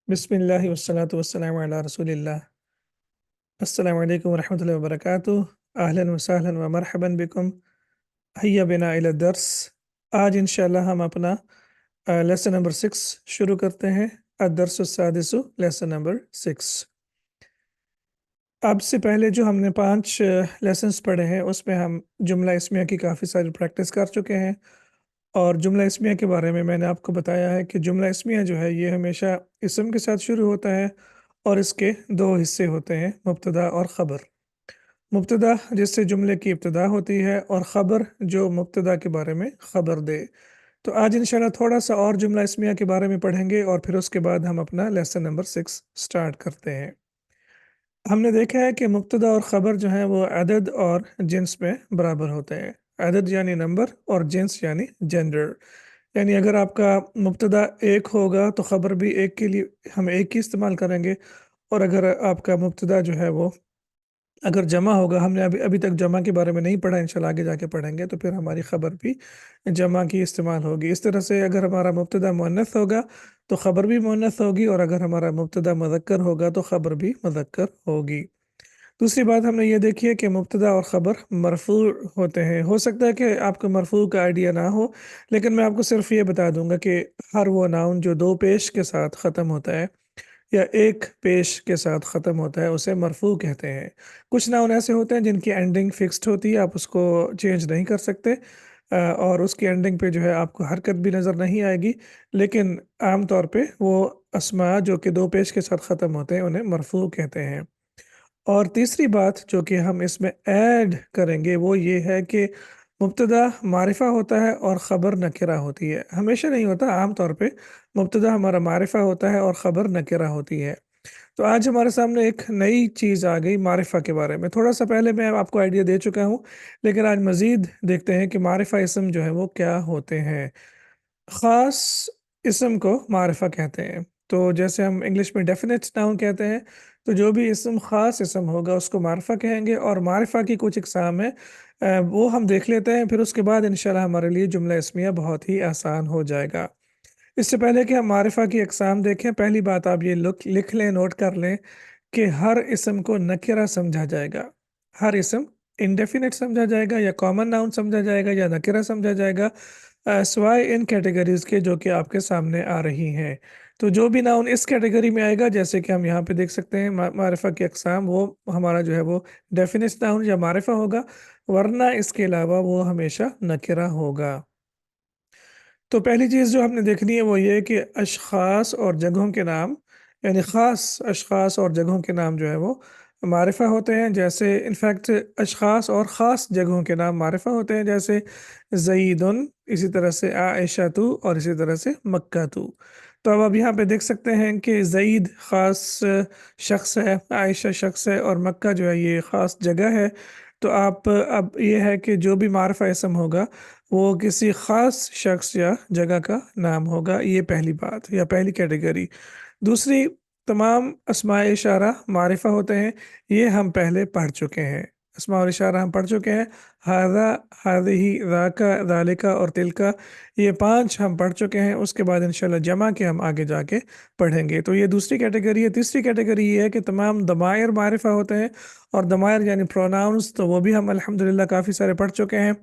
बिस्मिल्लाहि वस्सलातु वस्सलामु अला रसूलिल्लाह। अस्सलामु अलैकुम वरहमतुल्लाहि वबरकातुहू। अहलन व सहलन व मरहबन बिकुम। हैया बिना इला दर्स। आज इंशाअल्लाह हम अपना लेसन नंबर 6 शुरू करते हैं। अद-दर्सु सादिसु, लेसन नंबर 6। अब से पहले जो हमने 5 लेसन्स पढ़े हैं उसमें हम जुमला इस्मिया की काफ़ी सारी प्रैक्टिस कर चुके हैं। और जुमला इस्मिया के बारे में मैंने आपको बताया है कि जुमला इस्मिया जो है ये हमेशा इस्म के साथ शुरू होता है और इसके 2 हिस्से होते हैं, मुब्तदा और ख़बर। मुब्तदा जिससे जुमले की इब्तिदा होती है और ख़बर जो मुब्तदा के बारे में ख़बर दे। तो आज इंशाल्लाह थोड़ा-सा और जुमला इस्मिया के बारे में पढ़ेंगे और फिर उसके बाद हम अपना लेसन नंबर 6 स्टार्ट करते हैं। हमने देखा है कि मुब्तदा और ख़बर जो हैं वो अदद और जिन्स में बराबर होते हैं। अदद यानी नंबर और जिन्स यानी जेंडर। यानी अगर आपका मुब्तदा 1 होगा तो ख़बर भी 1 के लिए हम 1 ही इस्तेमाल करेंगे, और अगर आपका मुब्तदा जो है वो अगर जमा होगा, हमने अभी अभी तक जमा के बारे में नहीं पढ़ा, इंशाल्लाह आगे जाके पढ़ेंगे, तो फिर हमारी ख़बर भी जमा की इस्तेमाल होगी। इस तरह से अगर हमारा मुब्तदा मुअन्नस होगा तो ख़बर भी मुअन्नस होगी, और अगर हमारा मुब्तदा मुज़क्कर होगा तो ख़बर भी मुज़क्कर होगी। दूसरी बात हमने ये देखी है कि मुब्तदा और ख़बर मरफ़ू होते हैं। हो सकता है कि आपको मरफ़ू का आइडिया ना हो, लेकिन मैं आपको सिर्फ़ ये बता दूँगा कि हर वो नाउन जो 2 पेश के साथ ख़त्म होता है या 1 पेश के साथ ख़त्म होता है उसे मरफ़ू कहते हैं। कुछ नाउन ऐसे होते हैं जिनकी एंडिंग फ़िक्स्ड होती है, आप उसको चेंज नहीं कर सकते, और उसकी एंडिंग पे जो है आपको हरकत भी नज़र नहीं आएगी, लेकिन आम तौर पे वो अस्मा जो कि 2 पेश के साथ ख़त्म होते हैं उन्हें मरफ़ू कहते हैं। और तीसरी बात जो कि हम इसमें ऐड करेंगे वो ये है कि मुब्तदा मारिफ़ा होता है और ख़बर नकिरा होती है। हमेशा नहीं होता, आम तौर पे मुब्तदा हमारा मारिफ़ा होता है और ख़बर नकिरा होती है। तो आज हमारे सामने एक नई चीज़ आ गई मारिफ़ा के बारे में। थोड़ा-सा पहले मैं आपको आइडिया दे चुका हूँ, लेकिन आज मज़ीद देखते हैं कि मारिफ़ा इसम जो है वो क्या होते हैं। ख़ास इस्म को मारिफ़ा कहते हैं। तो जैसे हम इंग्लिश में डेफ़िनिट नाउन कहते हैं, तो जो भी इस्म ख़ास इस्म होगा उसको मारिफ़ा कहेंगे, और मारिफ़ा की कुछ अक़साम है, वो हम देख लेते हैं, फिर उसके बाद इंशाल्लाह हमारे लिए जुमला इस्मिया बहुत ही आसान हो जाएगा। इससे पहले कि हम मारिफ़ा की अक़साम देखें, पहली बात आप ये लिख लें, नोट कर लें कि हर इस्म को नकिरा समझा जाएगा। हर इस्म इंडेफ़िनिट समझा जाएगा या कॉमन नाउन समझा जाएगा या नकिरा समझा जाएगा, सिवाय इन कैटेगरीज़ के जो कि आपके सामने आ रही हैं। तो जो भी नाउन इस कैटेगरी में आएगा, जैसे कि हम यहाँ पे देख सकते हैं मारिफ़ा की अक़साम, वो हमारा जो है वो डेफ़िनिट नाउन या मारिफ़ा होगा, वरना इसके अलावा वो हमेशा नकिरा होगा। तो पहली चीज़ जो हमने देखनी है वो ये है कि अशख़ास और जगहों के नाम, यानी ख़ास अशख़ास और जगहों के नाम जो है वो मारिफ़ा होते हैं। जैसे इनफ़ैक्ट अशख़ास और ख़ास जगहों के नाम मारिफ़ा होते हैं, जैसे ज़ईदुन, इसी तरह से आइशतु, और इसी तरह से मक्कातु। तो अब आप यहाँ पे देख सकते हैं कि ज़ईद ख़ास शख़्स है, आइशा शख़्स है, और मक्का जो है ये ख़ास जगह है। तो आप अब ये है कि जो भी मारिफ़ा इसम होगा वो किसी ख़ास शख़्स या जगह का नाम होगा, ये पहली बात या पहली कैटेगरी। दूसरी, तमाम अस्माए इशारा मारिफ़ा होते हैं, ये हम पहले पढ़ चुके हैं। अस्मा और इशारा हम पढ़ चुके हैं। हाज़ा, हाज़िही, ज़ाका, ज़ालिका और तिल्का, ये 5 हम पढ़ चुके हैं। उसके बाद इंशाल्लाह जमा के हम आगे जाके पढ़ेंगे। तो ये दूसरी कैटेगरी है। तीसरी कैटेगरी ये है कि तमाम दमायर मारिफ़ा होते हैं, और दमायर यानी प्रोनाउंस, तो वो भी हम अल्हम्दुलिल्लाह काफ़ी सारे पढ़ चुके हैं।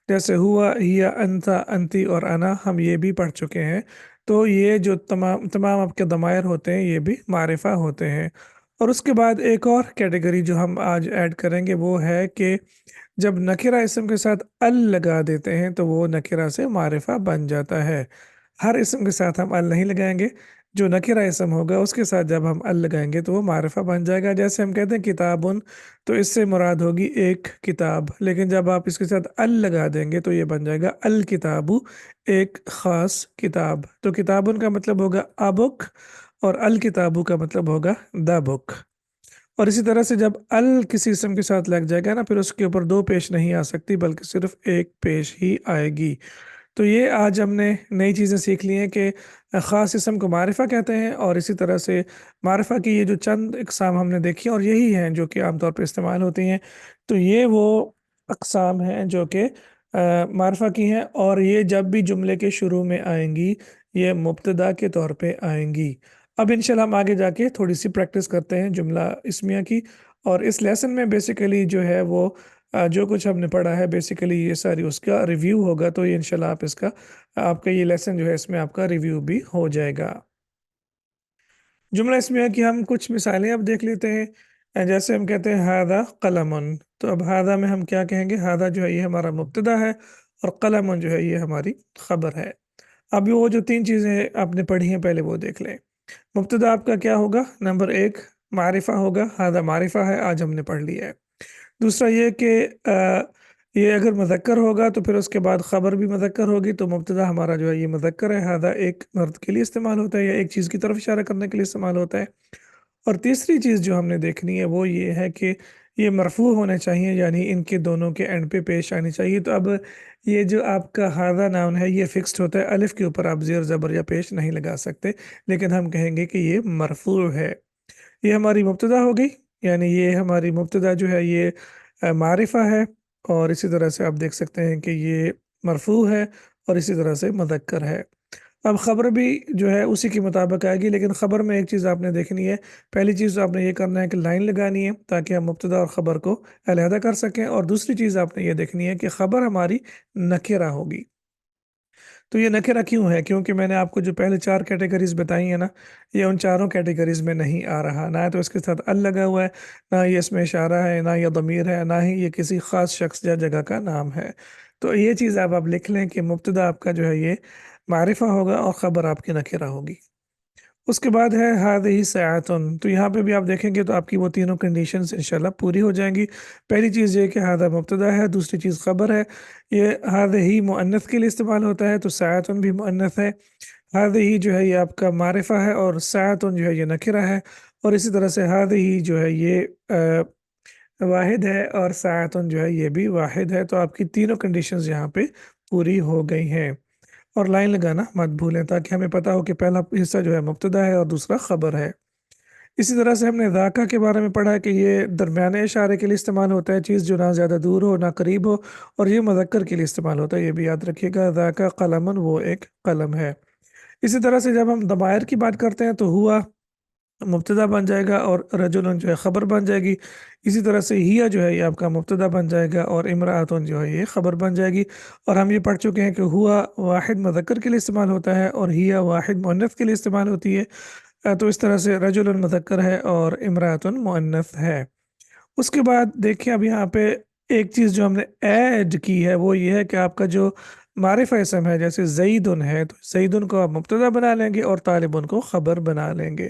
जैसे हुआ, हिया, अंता, अंती और अना, हम ये भी पढ़ चुके हैं। तो ये जो तमाम तमाम आपके दमायर होते हैं ये भी मारिफ़ा होते हैं। और उसके बाद एक और कैटेगरी जो हम आज ऐड करेंगे वो है कि जब नकिरा इस्म के साथ अल लगा देते हैं तो वो नकिरा से मारिफ़ा बन जाता है। हर इस्म के साथ हम अल नहीं लगाएंगे, जो नकिरा इस्म होगा उसके साथ जब हम अल लगाएंगे तो वो मारिफ़ा बन जाएगा। जैसे हम कहते हैं किताबुन, तो इससे मुराद होगी एक किताब, लेकिन जब आप इसके साथ अल लगा देंगे तो ये बन जाएगा अल किताबु, एक ख़ास किताब। तो किताबुन का मतलब होगा अ बुक, और अल किताबु का मतलब होगा द बुक। और इसी तरह से जब अल किसी इस्म के साथ लग जाएगा ना, फिर उसके ऊपर 2 पेश नहीं आ सकती बल्कि सिर्फ़ 1 पेश ही आएगी। तो ये आज हमने नई चीज़ें सीख ली हैं कि ख़ास इस्म को मारिफ़ा कहते हैं, और इसी तरह से मारिफ़ा की ये जो चंद अक़साम हमने देखी और यही हैं जो कि आम तौर पे इस्तेमाल होती हैं। तो ये वो अक़साम हैं जो कि मारिफ़ा की हैं, और ये जब भी जुमले के शुरू में आएँगी, ये मुब्तदा के तौर पे आएँगी। اب انشاءاللہ ہم آگے جا کے تھوڑی سی پریکٹس کرتے ہیں جملہ اسمیہ کی، اور اس لیسن میں بیسیکلی جو ہے وہ جو کچھ ہم نے پڑھا ہے بیسیکلی یہ ساری اس کا ریویو ہوگا، تو یہ انشاءاللہ آپ کا یہ لیسن جو ہے اس میں آپ کا ریویو بھی ہو جائے گا۔ جملہ اسمیہ کی ہم کچھ مثالیں اب دیکھ لیتے ہیں۔ جیسے ہم کہتے ہیں ہادہ قلمن، تو اب ہادہ میں ہم کیا کہیں گے؟ ہادہ جو ہے یہ ہمارا مبتدا ہے، اور قلمن جو ہے یہ ہماری خبر ہے۔ اب وہ جو تین چیزیں آپ نے پڑھی ہیں پہلے وہ دیکھ لیں۔ مبتدا آپ کا کیا ہوگا؟ نمبر ایک معرفہ ہوگا، ہادہ معرفہ ہے، آج ہم نے پڑھ لیا ہے۔ دوسرا یہ کہ یہ اگر مذکر ہوگا تو پھر اس کے بعد خبر بھی مذکر ہوگی، تو مبتدا ہمارا جو ہے یہ مذکر ہے، ہادہ ایک مرد کے لیے استعمال ہوتا ہے یا ایک چیز کی طرف اشارہ کرنے کے لیے استعمال ہوتا ہے۔ اور تیسری چیز جو ہم نے دیکھنی ہے وہ یہ ہے کہ یہ مرفوع ہونے چاہیے، یعنی ان کے دونوں کے اینڈ پہ پیش آنی چاہیے۔ تو اب یہ جو آپ کا ہادہ ناؤن ہے یہ فکسڈ ہوتا ہے، الف کے اوپر آپ زیر زبر یا پیش نہیں لگا سکتے، لیکن ہم کہیں گے کہ یہ مرفوع ہے۔ یہ ہماری مبتدا ہو گئی، یعنی یہ ہماری مبتدا جو ہے یہ معرفہ ہے، اور اسی طرح سے آپ دیکھ سکتے ہیں کہ یہ مرفوع ہے، اور اسی طرح سے مذکر ہے۔ اب خبر بھی جو ہے اسی کے مطابق آئے گی، لیکن خبر میں ایک چیز آپ نے دیکھنی ہے۔ پہلی چیز تو آپ نے یہ کرنا ہے کہ لائن لگانی ہے تاکہ ہم مبتدا اور خبر کو علیحدہ کر سکیں، اور دوسری چیز آپ نے یہ دیکھنی ہے کہ خبر ہماری نکرہ ہوگی۔ تو یہ نکرہ کیوں ہے؟ کیونکہ میں نے آپ کو جو پہلے چار کیٹیگریز بتائی ہیں نا، یہ ان چاروں کیٹیگریز میں نہیں آ رہا، نہ تو اس کے ساتھ ال لگا ہوا ہے، نہ یہ اس میں اشارہ ہے، نہ یہ ضمیر ہے، نہ ہی یہ کسی خاص شخص یا جگہ کا نام ہے۔ تو یہ چیز آپ لکھ لیں کہ مبتدا آپ کا جو ہے یہ معرفہ ہوگا، اور خبر آپ کی نکرہ ہوگی۔ اس کے بعد ہے ہذہ ساعۃ، تو یہاں پہ بھی آپ دیکھیں گے تو آپ کی وہ تینوں کنڈیشنز انشاءاللہ پوری ہو جائیں گی۔ پہلی چیز یہ کہ ہذا مبتدا ہے، دوسری چیز خبر ہے، یہ ہذہ مؤنث کے لیے استعمال ہوتا ہے، تو ساعۃ بھی مؤنث ہے۔ ہذہ جو ہے یہ آپ کا معرفہ ہے، اور ساعۃ جو ہے یہ نکرہ ہے، اور اسی طرح سے ہذہ جو ہے یہ واحد ہے، اور ساعۃ جو ہے یہ بھی واحد ہے۔ تو آپ کی تینوں کنڈیشنز یہاں پہ پوری ہو گئی ہیں، اور لائن لگانا مت بھولیں تاکہ ہمیں پتہ ہو کہ پہلا حصہ جو ہے مبتدا ہے اور دوسرا خبر ہے۔ اسی طرح سے ہم نے ذاکہ کے بارے میں پڑھا کہ یہ درمیانے اشارے کے لیے استعمال ہوتا ہے، چیز جو نہ زیادہ دور ہو نہ قریب ہو، اور یہ مذکر کے لیے استعمال ہوتا ہے، یہ بھی یاد رکھیے گا۔ ذاکہ قلمن، وہ ایک قلم ہے۔ اسی طرح سے جب ہم ضمائر کی بات کرتے ہیں تو ہوا مبتدا بن جائے گا، اور رجل جو ہے خبر بن جائے گی۔ اسی طرح سے ہیا جو ہے یہ آپ کا مبتدا بن جائے گا، اور امرأۃ جو ہے یہ خبر بن جائے گی۔ اور ہم یہ پڑھ چکے ہیں کہ ہوا واحد مذکر کے لیے استعمال ہوتا ہے، اور ہیا واحد مؤنث کے لیے استعمال ہوتی ہے۔ تو اس طرح سے رجل مذکر ہے اور امرأۃ مؤنث ہے۔ اس کے بعد دیکھیں اب یہاں پہ ایک چیز جو ہم نے ایڈ کی ہے وہ یہ ہے کہ آپ کا جو معرفہ اسم ہے، جیسے زیدن ہے، تو زیدن کو آپ مبتدا بنا لیں گے اور طالبن کو خبر بنا لیں گے۔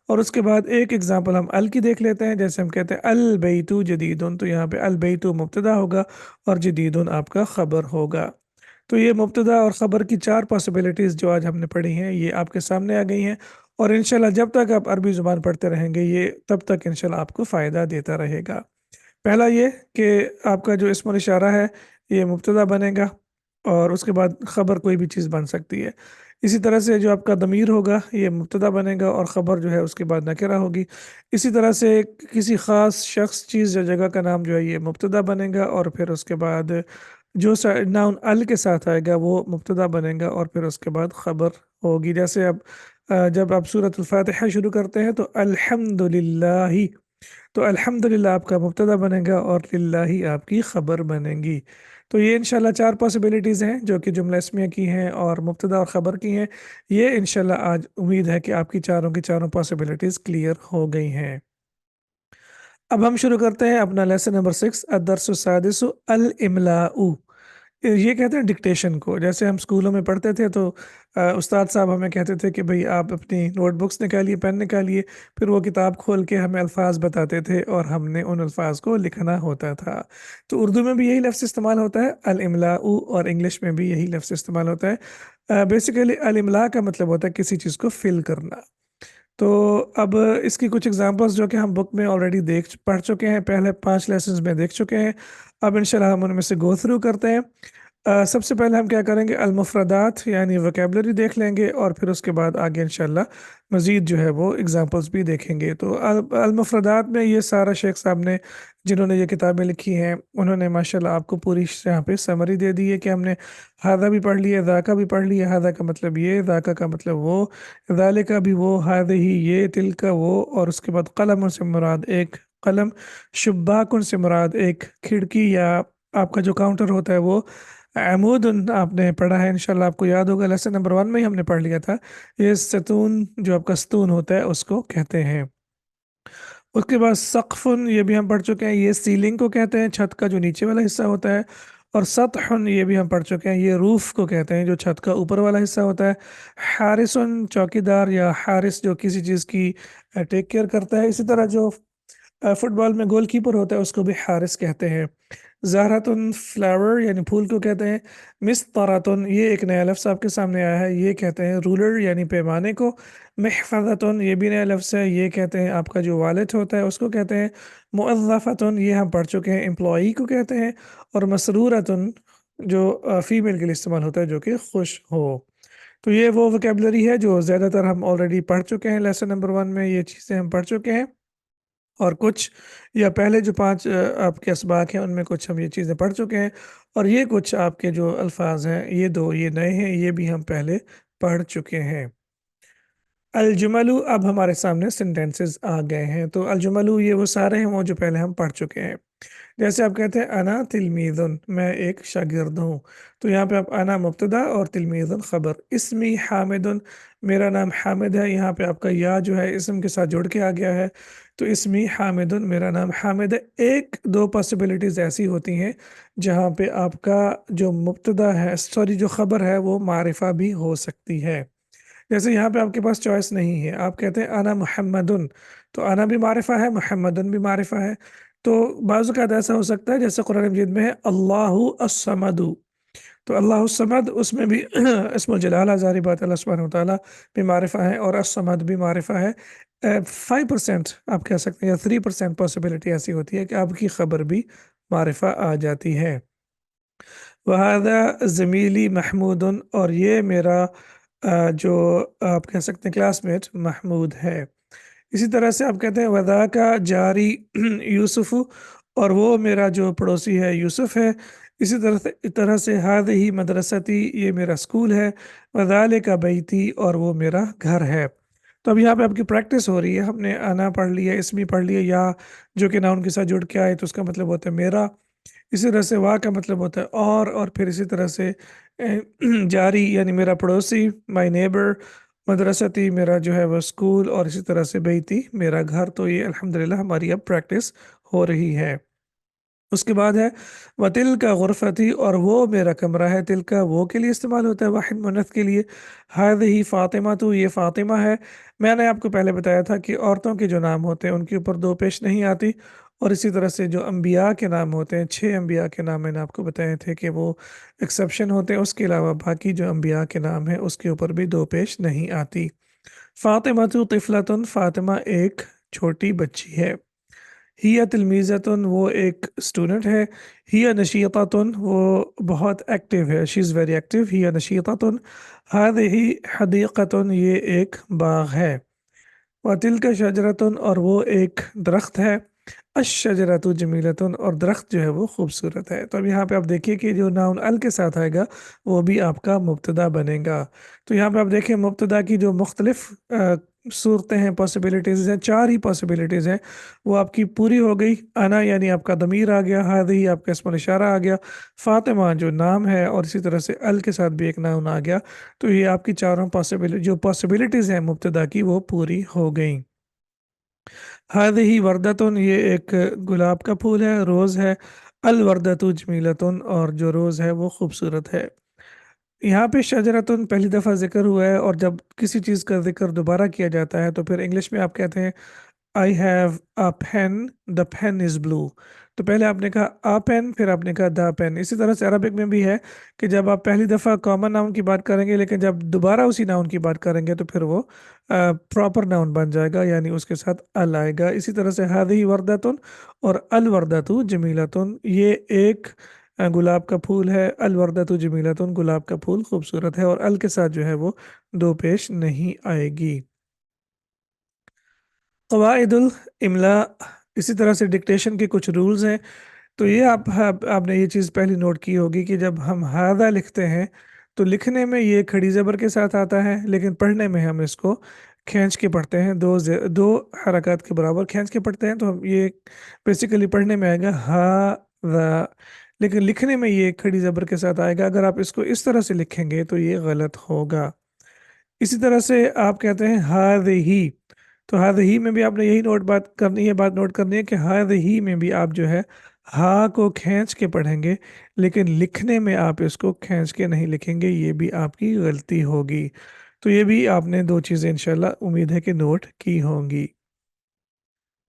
اور اس کے بعد ایک اگزامپل ہم ال کی دیکھ لیتے ہیں، جیسے ہم کہتے ہیں البیت جدیدن، تو یہاں پہ البیت مبتدا ہوگا اور جدیدن آپ کا خبر ہوگا۔ تو یہ مبتدا اور خبر کی چار پاسبلٹیز جو آج ہم نے پڑھی ہیں یہ آپ کے سامنے آ گئی ہیں، اور انشاءاللہ جب تک آپ عربی زبان پڑھتے رہیں گے یہ تب تک انشاءاللہ آپ کو فائدہ دیتا رہے گا۔ پہلا یہ کہ آپ کا جو اسم الاشارہ ہے یہ مبتدا بنے گا، اور اس کے بعد خبر کوئی بھی چیز بن سکتی ہے۔ اسی طرح سے جو آپ کا ضمیر ہوگا یہ مبتدا بنے گا، اور خبر جو ہے اس کے بعد نکرہ ہوگی۔ اسی طرح سے کسی خاص شخص، چیز یا جگہ کا نام جو ہے یہ مبتدا بنے گا، اور پھر اس کے بعد جو ناؤن ال کے ساتھ آئے گا وہ مبتدا بنے گا، اور پھر اس کے بعد خبر ہوگی۔ جیسے اب جب آپ سورۃ الفاتحہ شروع کرتے ہیں تو الحمدللہ، تو الحمدللہ آپ کا مبتدا بنے گا اور للہ آپ کی خبر بنے گی۔ تو یہ انشاءاللہ چار پاسبلٹیز ہیں جو کہ جملہ اسمیہ کی ہیں اور مبتدا اور خبر کی ہیں۔ یہ انشاءاللہ آج امید ہے کہ آپ کی چاروں پاسبلٹیز کلیئر ہو گئی ہیں۔ اب ہم شروع کرتے ہیں اپنا لیسن نمبر 6، الدرس السادس الاملاء۔ یہ کہتے ہیں ڈکٹیشن کو، جیسے ہم اسکولوں میں پڑھتے تھے تو استاد صاحب ہمیں کہتے تھے کہ بھئی آپ اپنی نوٹ بکس نکالیے، پین نکالیے، پھر وہ کتاب کھول کے ہمیں الفاظ بتاتے تھے اور ہم نے ان الفاظ کو لکھنا ہوتا تھا۔ تو اردو میں بھی یہی لفظ استعمال ہوتا ہے الاملاء، اور انگلش میں بھی یہی لفظ استعمال ہوتا ہے۔ بیسیکلی الاملاء کا مطلب ہوتا ہے کسی چیز کو فل کرنا۔ تو اب اس کی کچھ ایگزامپلس جو کہ ہم بک میں آلریڈی پڑھ چکے ہیں، پہلے 5 لیسنز میں دیکھ چکے ہیں، اب انشاءاللہ ہم ان میں سے گو تھرو کرتے ہیں۔ सबसे पहले हम क्या करेंगे, अलमुफ़रदात यानी वोकेबलरी देख लेंगे और फिर उसके बाद आगे इंशाल्लाह मज़ीद जो है वो एग्जांपल्स भी देखेंगे। तो अलमुफ़रदात में ये सारा शेख साहब ने जिन्होंने ये किताबें लिखी हैं उन्होंने माशाल्लाह आपको पूरी यहाँ पे समरी दे दी है कि हमने हादा भी पढ़ लिया, ज़ाका भी पढ़ लिया। हादा का मतलब ये, ज़ाका का मतलब वो, ज़ालिका भी वो, हादिही ये, तिलका वो, और उसके बाद कलम से मुराद एक कलम, शुब्बाकुन से मुराद एक खिड़की या आपका जो काउंटर होता है वो, अमूद आपने पढ़ा है इंशाल्लाह आपको याद होगा, लेसन नंबर 1 में ही हमने पढ़ लिया था। ये सतून जो आपका सतून होता है उसको कहते हैं। उसके बाद सक़फ़ुन ये भी हम पढ़ चुके हैं, ये सीलिंग को कहते हैं, छत का जो नीचे वाला हिस्सा होता है। और सतहुन ये भी हम पढ़ चुके हैं, ये रूफ़ को कहते हैं जो छत का ऊपर वाला हिस्सा होता है। हारिसन चौकीदार या हारिस जो किसी चीज़ की टेक केयर करता है। इसी तरह जो फुटबॉल में गोलकीपर होता है उसको भी हारिस कहते हैं। ज़हरतुन फ्लावर यानी फूल को कहते हैं। मिस्तरतुन ये एक नया लफ्ज़ आपके सामने आया है, ये कहते हैं रूलर यानी पैमाने को। महफ़ज़तुन ये भी नया लफ्ज़ है, ये कहते हैं आपका जो वॉलेट होता है उसको कहते हैं। मुअज़्ज़फ़तुन ये हम पढ़ चुके हैं, एम्प्लॉई को कहते हैं। और मसरूरतुन जो फ़ीमेल के लिए इस्तेमाल होता है जो कि खुश हो। तो ये वो वोकेबलरी है जो ज़्यादातर हम ऑलरेडी पढ़ चुके हैं, लेसन नंबर 1 में ये चीज़ें हम पढ़ चुके हैं। और कुछ या पहले जो 5 आपके असबाक हैं उनमें कुछ हम ये चीज़ें पढ़ चुके हैं। और ये कुछ आपके जो अल्फाज हैं ये 2 ये नए हैं, ये भी हम पहले पढ़ चुके हैं। अलजुमलु अब हमारे सामने सेंटेंसेस आ गए हैं। तो अलजुमलु ये वो सारे हैं वो जो पहले हम पढ़ चुके हैं। जैसे आप कहते हैं अना तिलमीज़ुन मैं एक शागिर्द हूँ। तो यहाँ पे आप अना मुब्तदा और तिलमीज़ुन ख़बर। इस्मी हामिदुन मेरा नाम हामिद है, यहाँ पे आपका या जो है इसम के साथ जुड़ के आ गया है। तो इस्मी हामिदुन मेरा नाम हामिद है। एक दो पॉसिबिलिटीज़ ऐसी होती हैं जहाँ पे आपका जो मुब्तदा है, सॉरी जो ख़बर है वो मारिफा भी हो सकती है। जैसे यहाँ पे आपके पास चॉइस नहीं है, आप कहते हैं अना मुहम्मदुन, तो अना भी मारिफा है, मुहम्मदुन भी मारिफा है। तो बाज़ औक़ात ऐसा हो सकता है जैसे कुरान मजीद में है अल्लाहु अस्समदु, तो अल्लाहु समद उसमें भी इस्मुल जलाला ज़ाहिर बात है अल्लाह सुब्हानहू व तआला भी मारिफा है और अस्समद भी मारिफा है। 5% आप कह सकते हैं या 3% पॉसिबिलिटी ऐसी होती है कि आपकी खबर भी मारिफा आ जाती है। वहादा ज़मीली महमूदुन और ये मेरा जो आप कह सकते हैं क्लासमेट महमूद है। इसी तरह से आप कहते हैं वदा का जारी यूसुफ़ और वो मेरा जो पड़ोसी है यूसुफ है। इसी तरह से हादिही मदरसती ये मेरा स्कूल है। वदाले का बैती और वो मेरा घर है। तो अब यहाँ पे आपकी प्रैक्टिस हो रही है, हमने आना पढ़ लिया, इसमी पढ़ लिया, या जो कि नाउन के साथ जुड़ के आए तो उसका मतलब होता है मेरा। इसी तरह से वाह का मतलब होता है और फिर इसी तरह से जारी यानी मेरा पड़ोसी, माय नेबर, मदरसती मेरा जो है वो स्कूल, और इसी तरह से बैती मेरा घर। तो ये अल्हम्दुलिल्लाह हमारी अब प्रैक्टिस हो रही है। उसके बाद है वतिल का गुरफती और वो मेरा कमरा है। तिल का वो के लिए इस्तेमाल होता है वाहिद मुन्नथ के लिए। हादिही फ़ातिमा तो ये फ़ातिमा है। मैंने आपको पहले बताया था कि औरतों के जो नाम होते हैं उनके ऊपर दो पेश नहीं आती। और इसी तरह से जो अम्बिया के नाम होते हैं, 6 अम्बिया के नाम मैंने आपको बताए थे कि वो एक्सेप्शन होते हैं, उसके अलावा बाकी जो अम्बिया के नाम हैं उसके ऊपर भी दो पेश नहीं आती। फ़ातिमा तो तिफ़लतुन फ़ातिमा एक छोटी बच्ची है। हिया तिलमीज़तुन वो एक स्टूडेंट है। हिया नशीततुन वो बहुत एक्टिव है, शी इज़ वेरी एक्टिव। हिया नशीततुन। हादिही हदीक़तुन ये एक बाग है। व तिलका शजरतुन और वो एक दरख्त है। अश-शजरतु जमीलतुन और दरख्त जो है वो खूबसूरत है। तो अब यहाँ पे आप देखिए कि जो नाउन अल के साथ आएगा वो भी आपका मुब्तदा बनेगा। तो यहाँ पे आप देखिए मुब्तदा की जो मुख्तलिफ सूरतें हैं, पॉसिबिलिटीज़ हैं, 4 ही पॉसिबिलिटीज़ हैं, वो आपकी पूरी हो गई। अना यानी आपका दमीर आ गया, हादिही आपका इस्मुल इशारा आ गया, फ़ातिमा जो नाम है और इसी तरह से अल के साथ भी एक नाउन आ गया। तो ये आपकी चारों जो पॉसिबिलिटीज़ हैं मुब्तदा की वो पूरी हो गई। हादिही वर्दतुन ये एक गुलाब का फूल है, रोज़ है। अल वर्दतु जमीलतुन और जो रोज़ है वो खूबसूरत है। यहाँ पे शजरतुन पहली दफ़ा ज़िक्र हुआ है और जब किसी चीज़ का ज़िक्र दोबारा किया जाता है तो फिर इंग्लिश में आप कहते हैं I have a pen, the pen is blue. तो पहले आपने कहा अ पेन, फिर आपने कहा द पेन। इसी तरह से अरबिक में भी है कि जब आप पहली दफ़ा कॉमन नाउन की बात करेंगे लेकिन जब दोबारा उसी नाउन की बात करेंगे तो फिर वो प्रॉपर नाउन बन जाएगा, यानी उसके साथ अल आएगा। इसी तरह से हादिही वर्दतुन और अल वर्दतु जमीलतुन ये एक گلاب کا پھول ہے، الوردۃ جمیلۃ، گلاب کا پھول خوبصورت ہے، اور ال کے ساتھ جو ہے وہ دو پیش نہیں آئے گی۔ قواعد الاملاء، اسی طرح سے ڈکٹیشن کے کچھ رولز ہیں۔ تو یہ آپ نے یہ چیز پہلی نوٹ کی ہوگی کہ جب ہم ہادہ لکھتے ہیں تو لکھنے میں یہ کھڑی زبر کے ساتھ آتا ہے، لیکن پڑھنے میں ہم اس کو کھینچ کے پڑھتے ہیں، دو حرکات کے برابر کھینچ کے پڑھتے ہیں، تو ہم یہ بیسیکلی پڑھنے میں آئے گا ہا، لیکن لکھنے میں یہ کھڑی زبر کے ساتھ آئے گا۔ اگر آپ اس کو اس طرح سے لکھیں گے تو یہ غلط ہوگا۔ اسی طرح سے آپ کہتے ہیں ہی، تو ہی میں بھی آپ نے یہی بات نوٹ کرنی ہے کہ ہی میں بھی آپ جو ہے ہا کو کھینچ کے پڑھیں گے، لیکن لکھنے میں آپ اس کو کھینچ کے نہیں لکھیں گے، یہ بھی آپ کی غلطی ہوگی۔ تو یہ بھی آپ نے دو چیزیں انشاءاللہ امید ہے کہ نوٹ کی ہوں گی۔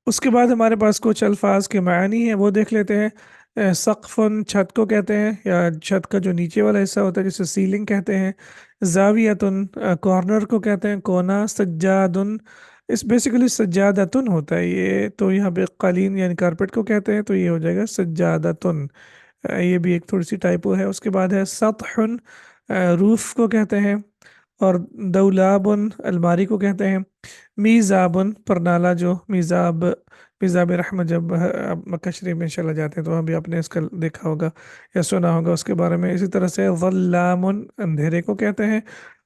اس کے بعد ہمارے پاس کچھ الفاظ کے معنی ہیں، وہ دیکھ لیتے ہیں۔ سقفن چھت کو کہتے ہیں، یا چھت کا جو نیچے والا حصہ ہوتا ہے جسے سیلنگ کہتے ہیں۔ زاویتن کارنر کو کہتے ہیں، کونا۔ سجادن، اس بیسیکلی سجادتن ہوتا ہے یہ، تو یہاں پہ قالین یعنی کارپیٹ کو کہتے ہیں، تو یہ ہو جائے گا سجادتن۔ یہ بھی ایک تھوڑی سی ٹائپو ہے۔ اس کے بعد ہے سطحن، روف کو کہتے ہیں، اور دولابن الماری کو کہتے ہیں۔ میزابن پرنالہ، جو میزاب رحمت، جب آپ مکہ شریف میں انشاءاللہ جاتے ہیں تو ابھی آپ نے اس کا دیکھا ہوگا یا سنا ہوگا اس کے بارے میں۔ اسی طرح سے ظلامن اندھیرے کو کہتے ہیں،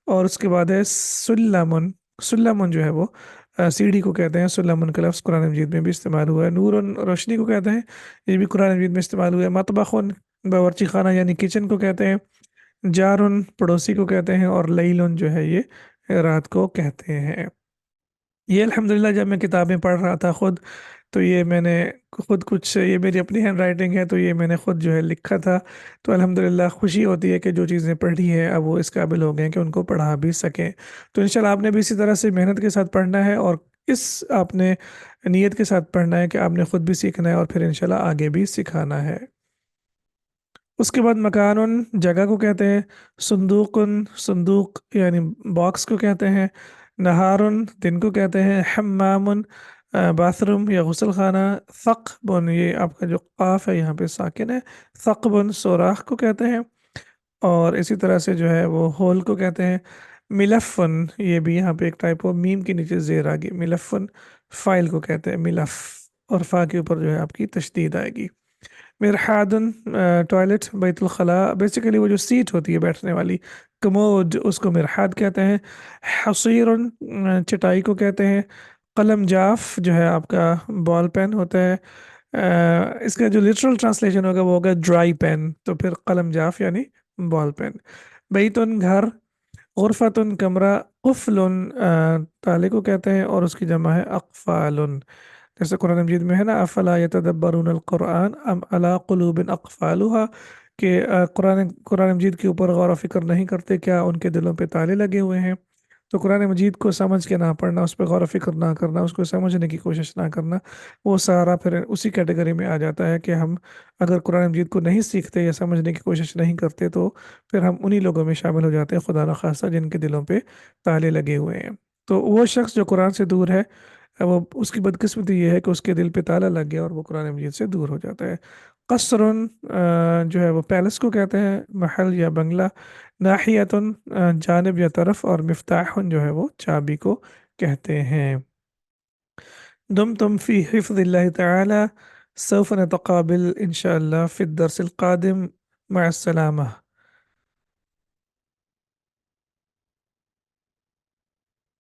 اور اس کے بعد ہے سلمن، سلمن جو ہے وہ سیڑھی کو کہتے ہیں۔ سلمن کا لفظ قرآن مجید میں بھی استعمال ہوا ہے۔ نورن روشنی کو کہتے ہیں، یہ بھی قرآن مجید میں استعمال ہوا ہے۔ مطبخن باورچی خانہ یعنی کچن کو کہتے ہیں۔ جارن پڑوسی کو کہتے ہیں، اور لیلن جو ہے یہ رات کو کہتے ہیں۔ یہ الحمدللہ جب میں کتابیں پڑھ رہا تھا خود، تو یہ میں نے خود کچھ، یہ میری اپنی ہینڈ رائٹنگ ہے تو یہ میں نے خود جو ہے لکھا تھا، تو الحمدللہ خوشی ہوتی ہے کہ جو چیزیں پڑھی ہیں اب وہ اس قابل ہو گئے ہیں کہ ان کو پڑھا بھی سکیں۔ تو انشاءاللہ آپ نے بھی اسی طرح سے محنت کے ساتھ پڑھنا ہے، اور آپ نے نیت کے ساتھ پڑھنا ہے کہ آپ نے خود بھی سیکھنا ہے اور پھر انشاءاللہ آگے بھی سکھانا ہے۔ اس کے بعد مکان جگہ کو کہتے ہیں۔ صندوق صندوق یعنی باکس کو کہتے ہیں۔ نہار دن کو کہتے ہیں۔ حمام باتھ روم یا غسل خانہ۔ ثقب، یہ آپ کا جو قاف ہے یہاں پہ ساکن ہے، ثقب سوراخ کو کہتے ہیں، اور اسی طرح سے جو ہے وہ ہول کو کہتے ہیں۔ ملفن، یہ بھی یہاں پہ ایک ٹائپ ہو، میم کے نیچے زیر آ گئی، ملفن فائل کو کہتے ہیں ملف، اور فا کے اوپر جو ہے آپ کی تشدید آئے گی۔ مرحادن ٹوائلٹ، بیت الخلاء بیسیکلی وہ جو سیٹ ہوتی ہے بیٹھنے والی، کموڈ، اس کو مرحاد کہتے ہیں۔ حصیر چٹائی کو کہتے ہیں۔ قلم جاف جو ہے آپ کا بال پین ہوتا ہے، اس کا جو لٹرل ٹرانسلیشن ہوگا وہ ہوگا ڈرائی پین، تو پھر قلم جاف یعنی بال پین۔ بیتن گھر، غرفتن کمرہ، قفل تالے کو کہتے ہیں، اور اس کی جمع ہے اقفال، جیسے قرآن مجید میں ہے نا افلا یتدبرون القرآن ام علی قلوب اقفالها، کہ قرآن مجید کے اوپر غور و فکر نہیں کرتے، کیا ان کے دلوں پہ تالے لگے ہوئے ہیں؟ تو قرآن مجید کو سمجھ کے نہ پڑھنا، اس پہ غور و فکر نہ کرنا، اس کو سمجھنے کی کوشش نہ کرنا، وہ سارا پھر اسی کیٹیگری میں آ جاتا ہے کہ ہم اگر قرآن مجید کو نہیں سیکھتے یا سمجھنے کی کوشش نہیں کرتے تو پھر ہم انہی لوگوں میں شامل ہو جاتے ہیں خدا نخواستہ جن کے دلوں پہ تالے لگے ہوئے ہیں۔ تو وہ شخص جو قرآن سے دور ہے، وہ اس کی بدقسمتی یہ ہے کہ اس کے دل پہ تالا لگ گیا اور وہ قرآن مجید سے دور ہو جاتا ہے۔ قصرن جو ہے وہ پیلس کو کہتے ہیں، محل یا بنگلہ۔ ناحیتن جانب یا طرف، اور مفتاح جو ہے وہ چابی کو کہتے ہیں۔ دمتم فی حفظ اللہ تعالی، سوف نتقابل انشاءاللہ فی الدرس القادم، مع السلامہ۔